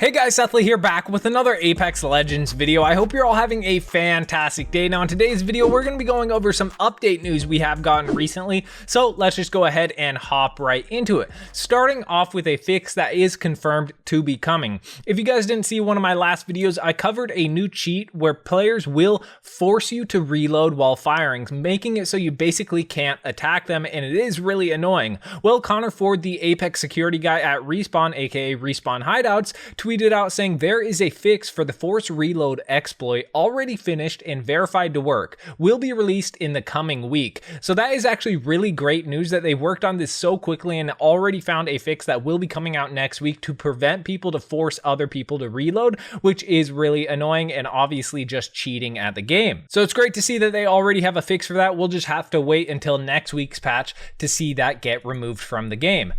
Hey guys, Seth Lee here, back with another Apex Legends video. I hope you're all having a fantastic day. Now in today's video, we're going to be going over some update news we have gotten recently. So let's just go ahead and hop right into it. Starting off with a fix that is confirmed to be coming. If you guys didn't see one of my last videos, I covered a new cheat where players will force you to reload while firing, making it so you basically can't attack them, and it is really annoying. Well, Connor Ford, the Apex security guy at Respawn, aka Respawn Hideouts, tweeted out saying there is a fix for the force reload exploit already finished and verified to work, will be released in the coming week. So that is actually really great news that they worked on this so quickly and already found a fix that will be coming out next week to prevent people to force other people to reload, which is really annoying and obviously just cheating at the game. So it's great to see that they already have a fix for that. We'll just have to wait until next week's patch to see that get removed from the game.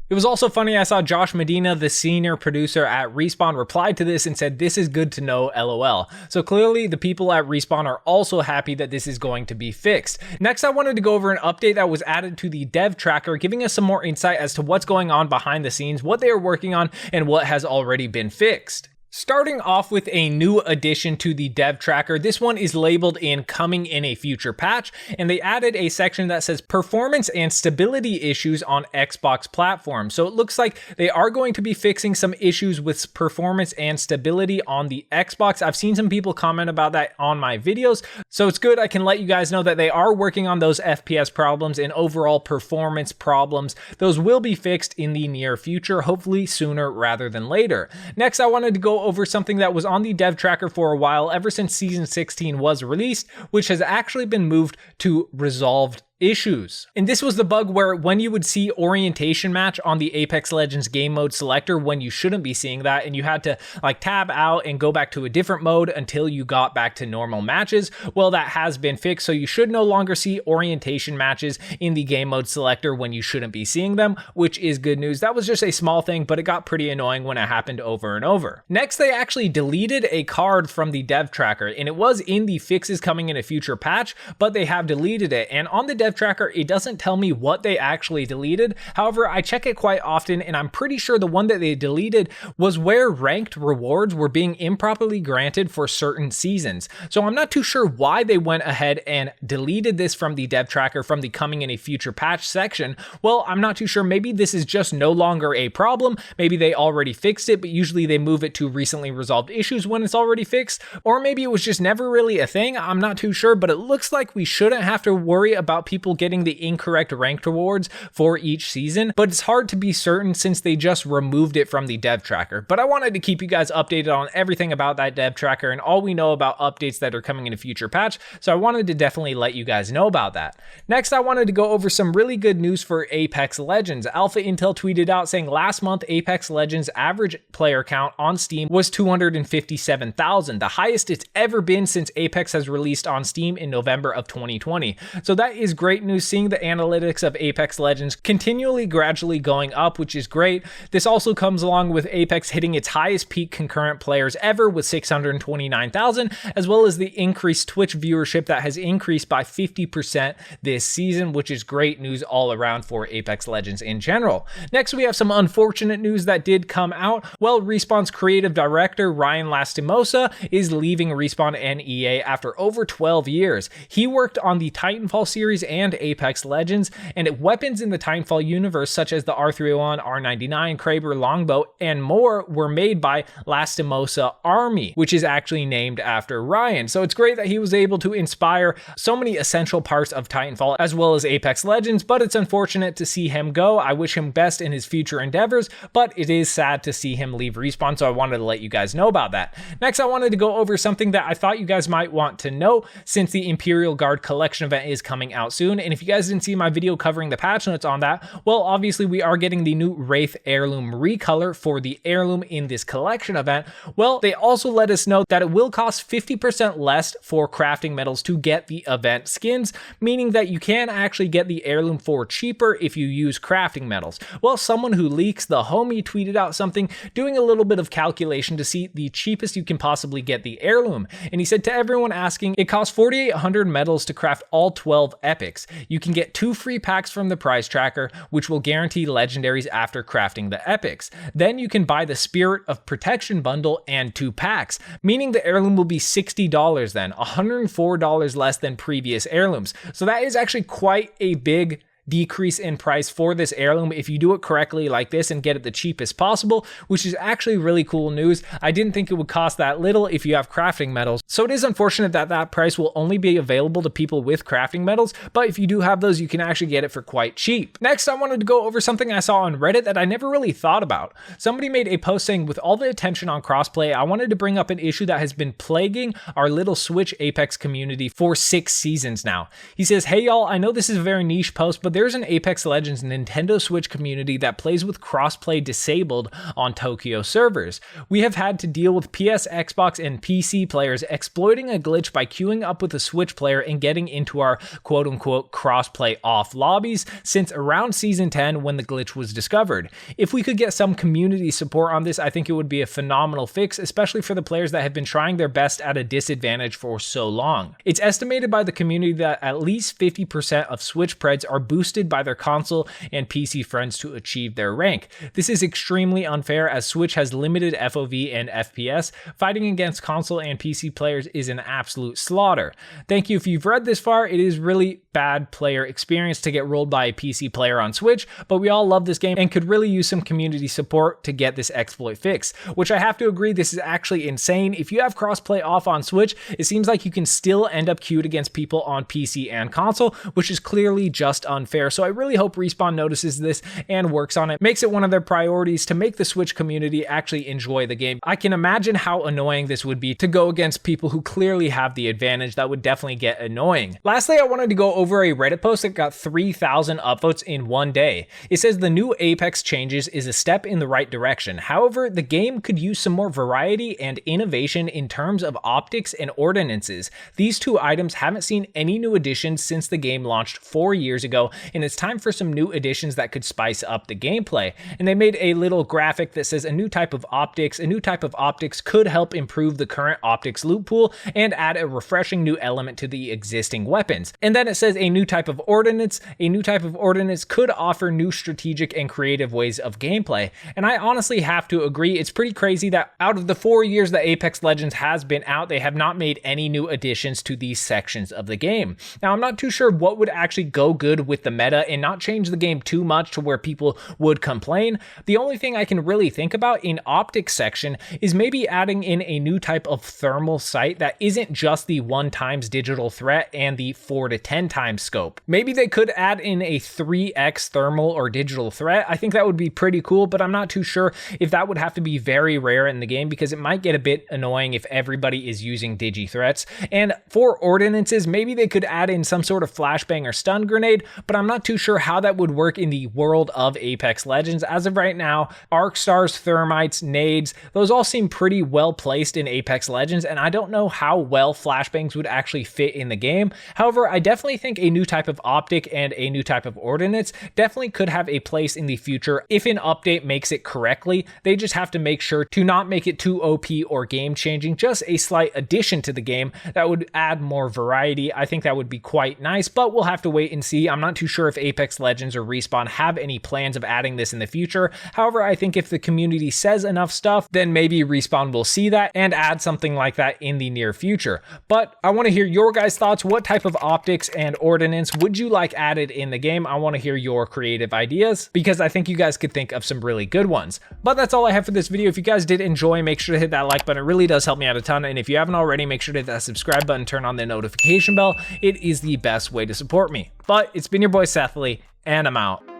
It was also funny, I saw Josh Medina, the senior producer at Respawn, replied to this and said, "This is good to know, LOL." So clearly the people at Respawn are also happy that this is going to be fixed. Next, I wanted to go over an update that was added to the dev tracker, giving us some more insight as to what's going on behind the scenes, what they are working on, and what has already been fixed. Starting off with a new addition to the dev tracker, this one is labeled in coming in a future patch, and they added a section that says performance and stability issues on Xbox platforms. So it looks like they are going to be fixing some issues with performance and stability on the Xbox. I've seen some people comment about that on my videos, so it's good I can let you guys know that they are working on those FPS problems and overall performance problems. Those will be fixed in the near future, hopefully sooner rather than later. Next, I wanted to go over something that was on the dev tracker for a while, ever since Season 16 was released, which has actually been moved to resolved issues. And this was the bug where when you would see orientation match on the Apex Legends game mode selector when you shouldn't be seeing that, and you had to like tab out and go back to a different mode until you got back to normal matches. Well, that has been fixed, so you should no longer see orientation matches in the game mode selector when you shouldn't be seeing them, which is good news. That was just a small thing, but it got pretty annoying when it happened over and over. Next, they actually deleted a card from the dev tracker, and it was in the fixes coming in a future patch, but they have deleted it. And on the dev tracker, it doesn't tell me what they actually deleted. However, I check it quite often, and I'm pretty sure the one that they deleted was where ranked rewards were being improperly granted for certain seasons. So I'm not too sure why they went ahead and deleted this from the dev tracker from the coming in a future patch section. Well, I'm not too sure. Maybe this is just no longer a problem. Maybe they already fixed it, but usually they move it to recently resolved issues when it's already fixed. Or maybe it was just never really a thing. I'm not too sure, but it looks like we shouldn't have to worry about people getting the incorrect ranked rewards for each season, but it's hard to be certain since they just removed it from the dev tracker. But I wanted to keep you guys updated on everything about that dev tracker and all we know about updates that are coming in a future patch, so I wanted to definitely let you guys know about that. Next, I wanted to go over some really good news for Apex Legends. Alpha Intel tweeted out saying last month Apex Legends average player count on Steam was 257,000, the highest it's ever been since Apex has released on Steam in November of 2020. So that is great news, seeing the analytics of Apex Legends continually gradually going up, which is great. This also comes along with Apex hitting its highest peak concurrent players ever with 629,000, as well as the increased Twitch viewership that has increased by 50% this season, which is great news all around for Apex Legends in general. Next, we have some unfortunate news that did come out. Well, Respawn's creative director, Ryan Lastimosa, is leaving Respawn and EA after over 12 years. He worked on the Titanfall series and Apex Legends, and weapons in the Titanfall universe such as the R301, R99, Kraber longbow, and more were made by Lastimosa Army, which is actually named after Ryan. So it's great that he was able to inspire so many essential parts of Titanfall as well as Apex Legends, but it's unfortunate to see him go. I wish him best in his future endeavors, but it is sad to see him leave Respawn, so I wanted to let you guys know about that. Next, I wanted to go over something that I thought you guys might want to know since the Imperial Guard collection event is coming out soon. And if you guys didn't see my video covering the patch notes on that, well, obviously we are getting the new Wraith Heirloom recolor for the Heirloom in this collection event. Well, they also let us know that it will cost 50% less for crafting metals to get the event skins, meaning that you can actually get the Heirloom for cheaper if you use crafting metals. Well, someone who leaks the homie tweeted out something doing a little bit of calculation to see the cheapest you can possibly get the Heirloom. And he said to everyone asking, it costs 4,800 metals to craft all 12 epics. optics. You can get 2 free packs from the prize tracker, which will guarantee legendaries after crafting the epics. Then you can buy the Spirit of Protection bundle and 2 packs, meaning the heirloom will be $60 then, $104 less than previous heirlooms. So that is actually quite a big decrease in price for this heirloom if you do it correctly like this and get it the cheapest possible, which is actually really cool news. I didn't think it would cost that little if you have crafting metals, so it is unfortunate that that price will only be available to people with crafting metals, but if you do have those, you can actually get it for quite cheap. Next, I wanted to go over something I saw on Reddit that I never really thought about. Somebody made a post saying, with all the attention on crossplay, I wanted to bring up an issue that has been plaguing our little Switch Apex community for 6 seasons now. He says, "Hey y'all, I know this is a very niche post, but there's an Apex Legends Nintendo Switch community that plays with crossplay disabled on Tokyo servers. We have had to deal with PS, Xbox, and PC players exploiting a glitch by queuing up with a Switch player and getting into our quote-unquote crossplay off lobbies since around Season 10 when the glitch was discovered. If we could get some community support on this, I think it would be a phenomenal fix, especially for the players that have been trying their best at a disadvantage for so long. It's estimated by the community that at least 50% of Switch Preds are boosted by their console and PC friends to achieve their rank. This is extremely unfair as Switch has limited FOV and FPS. Fighting against console and PC players is an absolute slaughter. Thank you if you've read this far. It is really bad player experience to get rolled by a PC player on Switch, but we all love this game and could really use some community support to get this exploit fixed," which I have to agree, this is actually insane. If you have crossplay off on Switch, it seems like you can still end up queued against people on PC and console, which is clearly just unfair. So I really hope Respawn notices this and works on it, makes it one of their priorities to make the Switch community actually enjoy the game. I can imagine how annoying this would be to go against people who clearly have the advantage. That would definitely get annoying. Lastly, I wanted to go over a Reddit post that got 3,000 upvotes in one day. It says the new Apex changes is a step in the right direction. However, the game could use some more variety and innovation in terms of optics and ordinances. These 2 items haven't seen any new additions since the game launched 4 years ago, and it's time for some new additions that could spice up the gameplay. And they made a little graphic that says a new type of optics. A new type of optics could help improve the current optics loot pool and add a refreshing new element to the existing weapons. And then it says a new type of ordinance. A new type of ordinance could offer new strategic and creative ways of gameplay. And I honestly have to agree, it's pretty crazy that out of the 4 years that Apex Legends has been out, they have not made any new additions to these sections of the game. Now, I'm not too sure what would actually go good with the meta and not change the game too much to where people would complain. The only thing I can really think about in optics section is maybe adding in a new type of thermal sight that isn't just the 1x digital threat and the 4 to 10 times scope. Maybe they could add in a 3x thermal or digital threat. I think that would be pretty cool, but I'm not too sure if that would have to be very rare in the game because it might get a bit annoying if everybody is using digi threats. And for ordinances, maybe they could add in some sort of flashbang or stun grenade, but I'm not too sure how that would work in the world of Apex Legends. As of right now, arc stars, thermites, nades, those all seem pretty well placed in Apex Legends, and I don't know how well flashbangs would actually fit in the game. However, I definitely think a new type of optic and a new type of ordinance definitely could have a place in the future if an update makes it correctly. They just have to make sure to not make it too OP or game changing, just a slight addition to the game that would add more variety. I think that would be quite nice, but we'll have to wait and see. I'm not too sure if Apex Legends or Respawn have any plans of adding this in the future. However, I think if the community says enough stuff, then maybe Respawn will see that and add something like that in the near future. But I want to hear your guys' thoughts. What type of optics and ordinance would you like added in the game? I want to hear your creative ideas because I think you guys could think of some really good ones. But that's all I have for this video. If you guys did enjoy, make sure to hit that like button. It really does help me out a ton. And if you haven't already, make sure to hit that subscribe button, turn on the notification bell. It is the best way to support me. But it's been your boy Seth Lee, and I'm out.